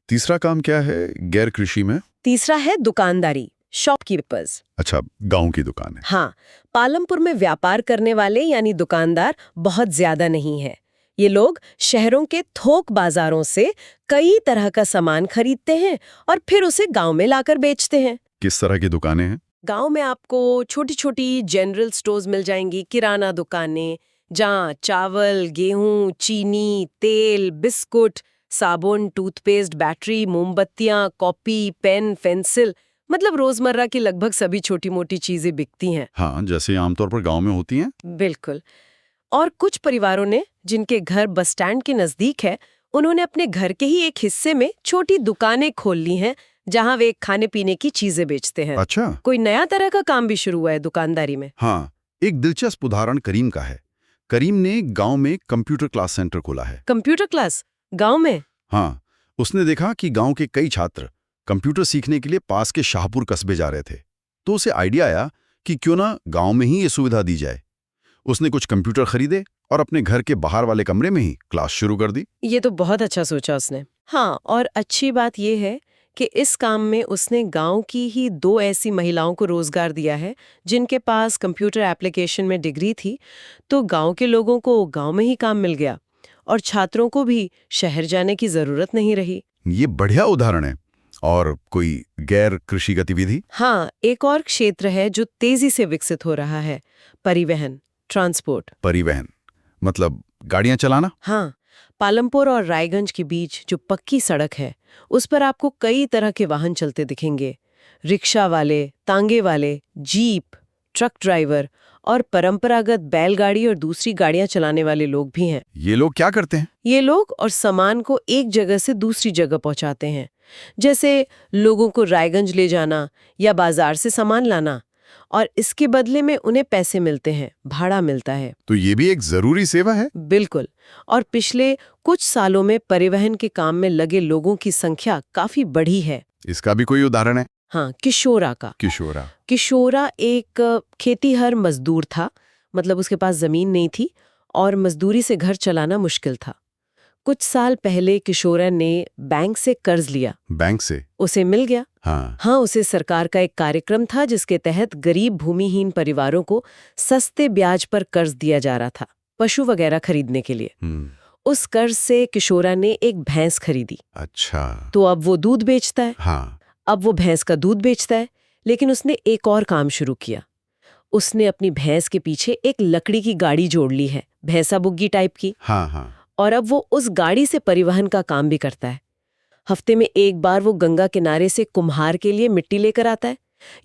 तीसरा काम क्या है गैर कृषि में? तीसरा है दुकानदारी, शॉपकीपर्स। अच्छा, गांव की दुकान है। हाँ, पालमपुर में व्यापार करने वाले यानी दुकानदार बहुत ज्यादा नहीं है। ये लोग शहरों के थोक बाजारों से कई तरह का सामान खरीदते हैं और फिर उसे गांव में लाकर बेचते हैं। किस तरह की दुकानें हैं? गांव में आपको छोटी छोटी जनरल स्टोर्स मिल जाएंगी, किराना दुकानें, जहाँ चावल, गेहूं, चीनी, तेल, बिस्कुट, साबुन, टूथपेस्ट, बैटरी, मोमबत्तियां, कॉपी, पेन, पेंसिल, मतलब रोजमर्रा की लगभग सभी छोटी मोटी चीजें बिकती हैं। हाँ, जैसे आमतौर पर गांव में होती हैं। बिल्कुल। और कुछ परिवारों ने, जिनके घर बस स्टैंड के नजदीक है, उन्होंने अपने घर के ही एक हिस्से में छोटी दुकानें खोल ली हैं, जहां वे खाने पीने की चीजें बेचते हैं। अच्छा। कोई नया तरह का काम भी शुरू हुआ है दुकानदारी में। हाँ, एक दिलचस्प उदाहरण करीम का है। करीम ने गांव में कंप्यूटर क्लास सेंटर खोला है। कंप्यूटर क्लास गांव में? हाँ, उसने देखा कि गांव के कई छात्र कंप्यूटर सीखने के लिए पास के शाहपुर कस्बे जा रहे थे, तो उसे आइडिया आया कि क्यों ना गांव में ही ये सुविधा दी जाए। उसने कुछ कंप्यूटर खरीदे और अपने घर के बाहर वाले कमरे में ही क्लास शुरू कर दी। ये तो बहुत अच्छा सोचा उसने। हाँ, और अच्छी बात ये है कि इस काम में उसने गांव की ही 2 ऐसी महिलाओं को रोजगार दिया है जिनके पास कंप्यूटर एप्लीकेशन में डिग्री थी। तो गांव के लोगों को गांव में ही काम मिल गया और छात्रों को भी शहर जाने की जरूरत नहीं रही। ये बढ़िया उदाहरण है। और कोई गैर कृषि गतिविधि? हाँ, एक और क्षेत्र है जो तेजी से विकसित हो रहा है, परिवहन, ट्रांसपोर्ट। परिवहन मतलब गाड़ियां चलाना? हाँ, पालमपुर और रायगंज के बीच जो पक्की सड़क है, उस पर आपको कई तरह के वाहन चलते दिखेंगे। रिक्शा वाले, तांगे वाले, जीप, ट्रक ड्राइवर और परंपरागत बैलगाड़ी और दूसरी गाड़ियां चलाने वाले लोग भी हैं। ये लोग क्या करते हैं? ये लोग और सामान को एक जगह से दूसरी जगह पहुंचाते हैं, जैसे लोगों को रायगंज ले जाना या बाजार से सामान लाना, और इसके बदले में उन्हें पैसे मिलते हैं, भाड़ा मिलता है। तो ये भी एक जरूरी सेवा है। बिल्कुल। और पिछले कुछ सालों में परिवहन के काम में लगे लोगों की संख्या काफी बढ़ी है। इसका भी कोई उदाहरण है? हाँ, किशोरा का। किशोरा एक खेतीहर मजदूर था, मतलब उसके पास जमीन नहीं थी और मजदूरी से घर चलाना मुश्किल था। कुछ साल पहले किशोरा ने बैंक से कर्ज लिया। बैंक से? उसे मिल गया। हाँ, उसे सरकार का एक कार्यक्रम था जिसके तहत गरीब भूमिहीन परिवारों को सस्ते ब्याज पर कर्ज दिया जा रहा था, पशु वगैरह खरीदने के लिए। उस कर्ज से किशोरा ने एक भैंस खरीदी। अच्छा। तो अब वो दूध बेचता है। हाँ। अब वो भैंस का दूध बेचता है, लेकिन उसने एक और काम शुरू किया। उसने अपनी भैंस के पीछे एक लकड़ी की गाड़ी जोड़ ली है, भैंसा बुग्गी टाइप की। हाँ। और अब वो उस गाड़ी से परिवहन का काम भी करता है। हफ्ते में एक बार वो गंगा किनारे से कुम्हार के लिए मिट्टी लेकर आता है,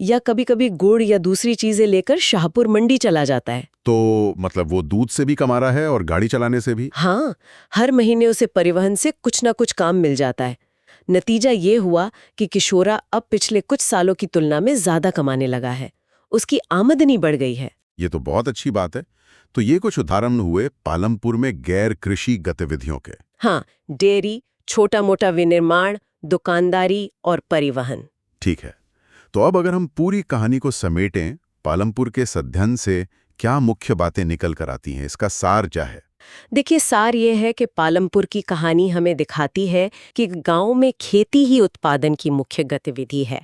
या कभी-कभी गुड़ या दूसरी चीजें लेकर शाहपुर मंडी चला जाता है। तो मतलब वो दूध से भी कमा रहा है और गाड़ी चलाने से भी? हाँ, हर महीने उसे परिवहन से कुछ ना कुछ काम मिल जाता है। नतीजा ये हुआ कि किशोरा अब पिछले कुछ सालों की तुलना में ज्यादा कमाने लगा है। उसकी आमदनी बढ़ गई है। ये तो बहुत अच्छी बात है। तो ये कुछ उदाहरण हुए पालमपुर में गैर कृषि गतिविधियों के। हाँ, डेयरी, छोटा मोटा विनिर्माण, दुकानदारी और परिवहन। ठीक है, तो अब अगर हम पूरी कहानी को समेटें, पालमपुर के इस अध्ययन से क्या मुख्य बातें निकल कर आती हैं? इसका सार क्या है? देखिए, सार ये है कि पालमपुर की कहानी हमें दिखाती है कि गांव में खेती ही उत्पादन की मुख्य गतिविधि है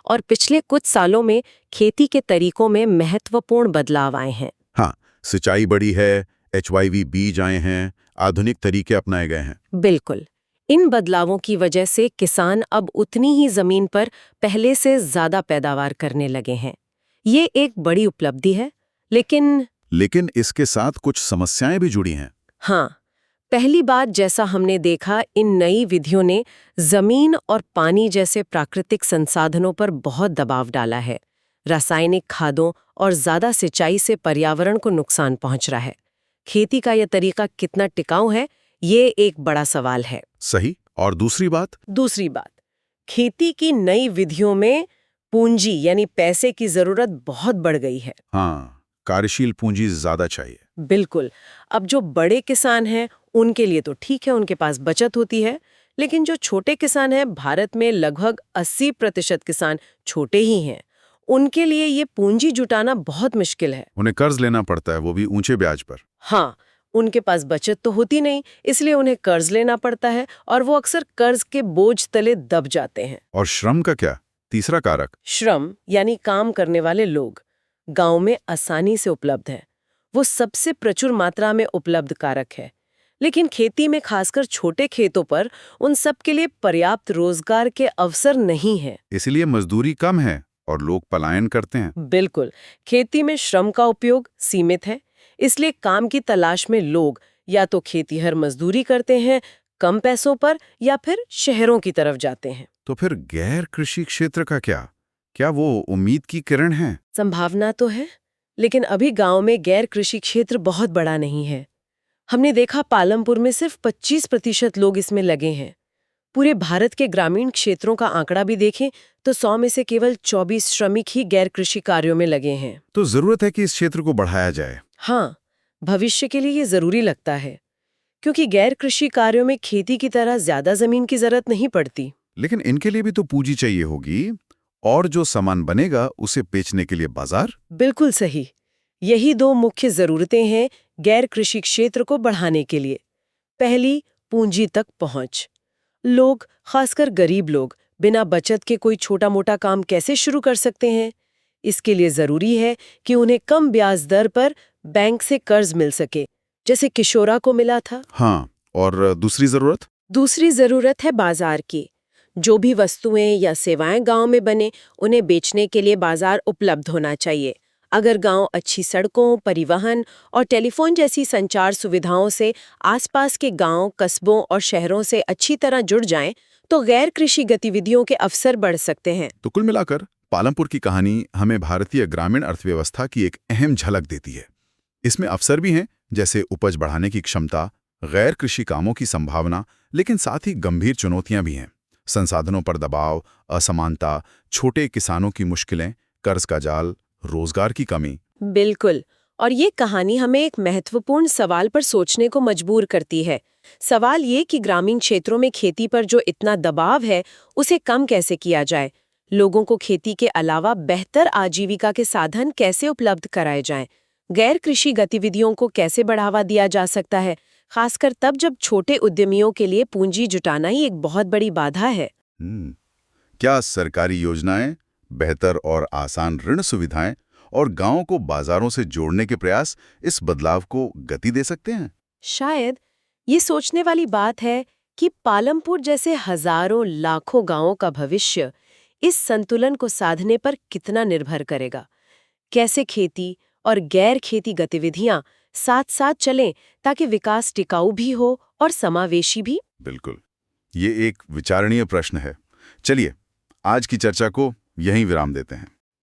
और पिछले कुछ सालों में खेती के तरीकों में महत्वपूर्ण बदलाव आए हैं। हाँ, सिंचाई बढ़ी है, HYV बीज आए हैं, आधुनिक तरीके अपनाए गए हैं। बिल्कुल। इन बदलावों की वजह से किसान अब उतनी ही जमीन पर पहले से ज्यादा पैदावार करने लगे हैं। ये एक बड़ी उपलब्धि है, लेकिन इसके साथ कुछ समस्याएं भी जुड़ी हैं। हाँ, पहली बात, जैसा हमने देखा, इन नई विधियों ने जमीन और पानी जैसे प्राकृतिक संसाधनों पर बहुत दबाव डाला है। रासायनिक खादों और ज्यादा सिंचाई से पर्यावरण को नुकसान पहुंच रहा है। खेती का यह तरीका कितना टिकाऊ है, ये एक बड़ा सवाल है। सही। और दूसरी बात, खेती की नई विधियों में पूंजी यानी पैसे की जरूरत बहुत बढ़ गई है। हाँ, कार्यशील पूंजी ज्यादा चाहिए। बिल्कुल। अब जो बड़े किसान हैं उनके लिए तो ठीक है, उनके पास बचत होती है, लेकिन जो छोटे किसान हैं, भारत में लगभग 80% किसान छोटे ही हैं। उनके लिए ये पूंजी जुटाना बहुत मुश्किल है। उन्हें कर्ज लेना पड़ता है, वो भी ऊंचे ब्याज पर। हाँ, उनके पास बचत तो होती नहीं, इसलिए उन्हें कर्ज लेना पड़ता है और वो अक्सर कर्ज के बोझ तले दब जाते हैं। और श्रम का क्या? तीसरा कारक। श्रम यानी काम करने वाले लोग गांव में आसानी से उपलब्ध हैं। वो सबसे प्रचुर मात्रा में उपलब्ध कारक है, लेकिन खेती में खासकर छोटे खेतों पर उन सब के लिए पर्याप्त रोजगार के अवसर नहीं है। इसलिए मजदूरी कम है और लोग पलायन करते हैं। बिल्कुल, खेती में श्रम का उपयोग सीमित है, इसलिए काम की तलाश में लोग या तो खेतीहर मजदूरी करते हैं कम पैसों पर, या फिर शहरों की तरफ जाते हैं। तो फिर गैर कृषि क्षेत्र का क्या? क्या वो उम्मीद की किरण है? संभावना तो है, लेकिन अभी गांव में गैर कृषि क्षेत्र बहुत बड़ा नहीं है। हमने देखा पालमपुर में सिर्फ 25% लोग इसमें लगे हैं। पूरे भारत के ग्रामीण क्षेत्रों का आंकड़ा भी देखें तो 100 में से केवल 24 श्रमिक ही गैर कृषि कार्यों में लगे हैं। तो जरूरत है कि इस क्षेत्र को बढ़ाया जाए। हाँ, भविष्य के लिए ये जरूरी लगता है, क्योंकि गैर कृषि कार्यों में खेती की तरह ज्यादा जमीन की जरूरत नहीं पड़ती। लेकिन इनके लिए भी तो पूंजी चाहिए होगी, और जो सामान बनेगा उसे बेचने के लिए बाजार। बिल्कुल सही। यही दो मुख्य जरूरतें हैं गैर कृषि क्षेत्र को बढ़ाने के लिए। पहली, पूंजी तक पहुंच। लोग, खासकर गरीब लोग, बिना बचत के कोई छोटा मोटा काम कैसे शुरू कर सकते हैं? इसके लिए जरूरी है कि उन्हें कम ब्याज दर पर बैंक से कर्ज मिल सके, जैसे किशोरा को मिला था। हाँ, और दूसरी जरूरत? दूसरी जरूरत है बाजार की। जो भी वस्तुएं या सेवाएं गांव में बने, उन्हें बेचने के लिए बाजार उपलब्ध होना चाहिए। अगर गांव अच्छी सड़कों, परिवहन और टेलीफोन जैसी संचार सुविधाओं से आसपास के गांव, कस्बों और शहरों से अच्छी तरह जुड़ जाएं, तो गैर कृषि गतिविधियों के अवसर बढ़ सकते हैं। तो कुल मिलाकर पालमपुर की कहानी हमें भारतीय ग्रामीण अर्थव्यवस्था की एक अहम झलक देती है। इसमें अवसर भी हैं, जैसे उपज बढ़ाने की क्षमता, गैर कृषि कामों की संभावना, लेकिन साथ ही गंभीर चुनौतियां भी हैं। संसाधनों पर दबाव, असमानता, छोटे किसानों की मुश्किलें, कर्ज का जाल, रोजगार की कमी। बिल्कुल। और ये कहानी हमें एक महत्वपूर्ण सवाल पर सोचने को मजबूर करती है। सवाल ये कि ग्रामीण क्षेत्रों में खेती पर जो इतना दबाव है, उसे कम कैसे किया जाए? लोगों को खेती के अलावा बेहतर आजीविका के साधन कैसे उपलब्ध कराए जाएं? गैर कृषि गतिविधियों को कैसे बढ़ावा दिया जा सकता है, खासकर तब जब छोटे उद्यमियों के लिए पूंजी जुटाना ही एक बहुत बड़ी बाधा है। क्या सरकारी योजनाएं, बेहतर और आसान ऋण सुविधाएं और गांवों को बाजारों से जोड़ने के प्रयास इस बदलाव को गति दे सकते हैं? शायद ये सोचने वाली बात है कि पालमपुर जैसे हजारों लाखों गांवों का भविष्य इस संतुलन को साधने पर कितना निर्भर करेगा। कैसे खेती और गैर खेती गतिविधियां साथ साथ चलें ताकि विकास टिकाऊ भी हो और समावेशी भी। बिल्कुल, ये एक विचारणीय प्रश्न है। चलिए, आज की चर्चा को यहीं विराम देते हैं।